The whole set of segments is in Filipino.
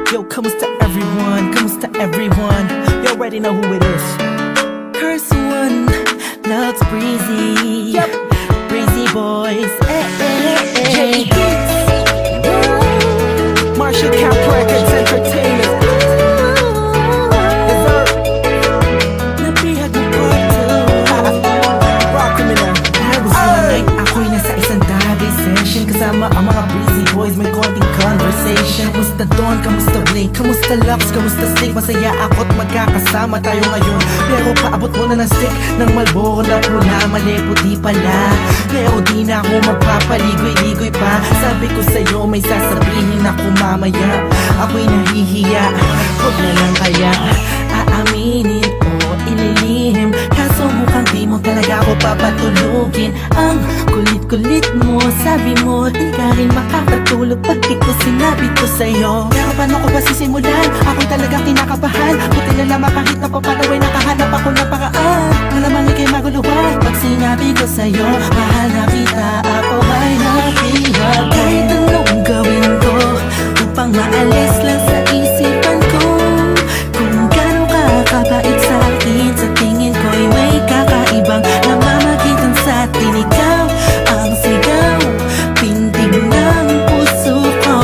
Yo, kamusta everyone? Kamusta everyone? You already know who it is. Curse one, loves Breezy. Yep, Breezy boys. J Hits. Marshall Camp Records Entertainment. Dessert. Nabihag mo part 2. Rock criminal. There was one night ako'y nasa isang daddy session kasama ang mga Breezy boys, may konting conversation. Kamusta Don? Kamusta Blake? Kamusta Lux? Kamusta Snake? Masaya ako't magkakasama tayo ngayon. Pero paabot mo na ng stick ng Malboro na pula. Mali puti pala, pero di na ako magpapaligoy-ligoy pa. Sabi ko sa'yo may sasabihin ako mamaya. Ako'y nahihiya, huwag na lang kaya aaminin o ililihim. Kaso mukhang di mo talaga ako papatulugin. Ang kulit-kulit mo, sabi mo di ka rin makakatulog pag di ko sinabi ko sa'yo. Pero paano ko ba sisimulan? Ako'y talagang kinakabahan. Buti na lamang kahit napapanaway nakahanap ako ng paraan. Malamang ikay maguluhan pag sinabi ko sa'yo mahal na kita, ako ay napihat. Kahit anong gawin ko upang maalis lang sa isipan ko kung gano'n ka kabait sa akin. Sa tingin ko'y may kakaibang namamagitan sa atin. Ikaw ang sigaw, pintig ng puso ko.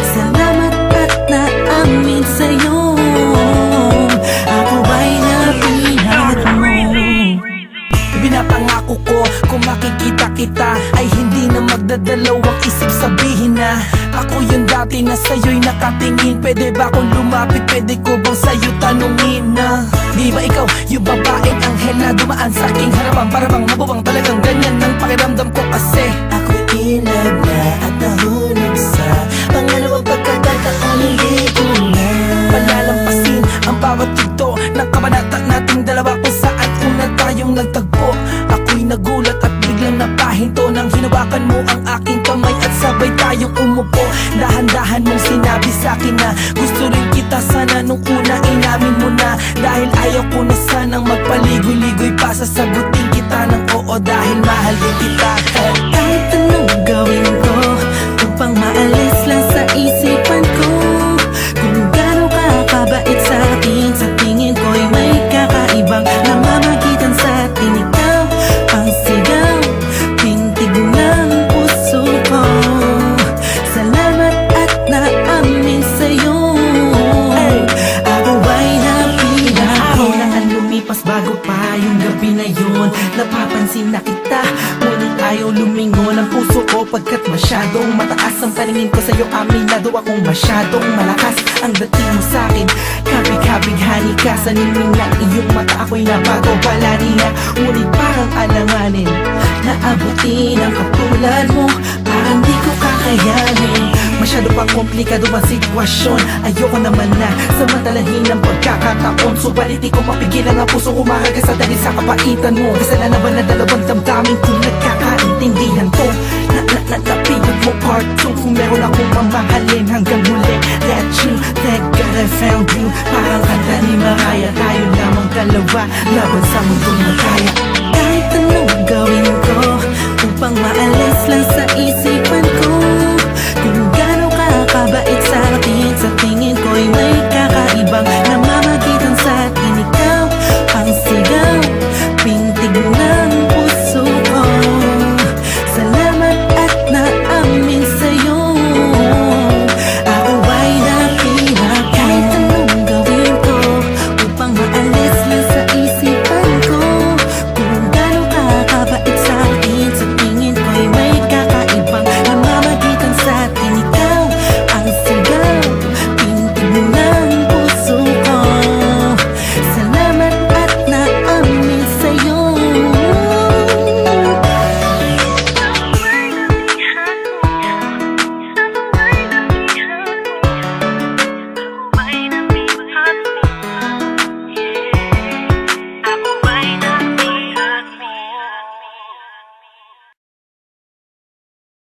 Salamat at naamin sa'yo, ako ay napihat mo. Binapangako ko kung makikita kita ay hindi na magdadalawang isip sabihin na ako yung dati na sa'yo'y nakatingin. Pwede ba akong lumapit? Pwede ko bang sa'yo tanungin na di ba ikaw yung babaeng anghel na dumaan sa aking harapan? Para bang mabubang talagang ganyan ng pakiramdam ko kasi ako'y inag na at nahulog sa pangalawang pagkakataong hindi ko na palalampasin ang bawat yugto ng kabanata nating dalawa kung saan una tayong nagtagpo. Ako'y nagulat at biglang napahinto nang hinawakan mo ang aking kamay at sabay tayong umupo. Dahan-dahan mong sinabi sa'kin na gusto rin kita sana nung una inamin mo na. Dahil ayaw ko na sanang magpaligoy-ligoy pa, sasagutin kita ng oo dahil mahal din kita. Kahit anong gawin ko upang maalis lang sa isipan ko kung gano'n ka kabait sa akin. Sa tingin ko'y may kakaibang namamagitan sa atin. Ikaw ang sigaw, pintig ng puso ko. Salamat at naamin sa'yo, ako ay napihat. Araw na ang lumipas bago pa yung gabi na yun. Napapansin na kita, ngunit ayaw lumingon ang puso ko pagkat masyadong mataas ang paningin ko sa'yo. Aminado akong masyadong malakas ang dating mo sa'kin. Kabig-kabighani ka sa ningning ng iyong mata. Ako'y nabago pala niya, ngunit parang alanganin na abutin ang katulad mo. Parang di ko kakayanin. Masyado pang komplikado ang sitwasyon. Ayoko naman na samantalahin ang pagkakataon. Subalit di ko mapigilan ang puso umahaga sa dahil sa kapaitan mo. Kasalanan ba na dalawang damdamin kung nagkakaintindihan to? Napigod mo part 2. Kung meron akong mamahalin hanggang huli, that you, thank God I found you. Parang kanta ni Mariah, tayo lamang dalawa laban sa mundong magkaya. Kahit anong gawin ko upang maalis lang sa isip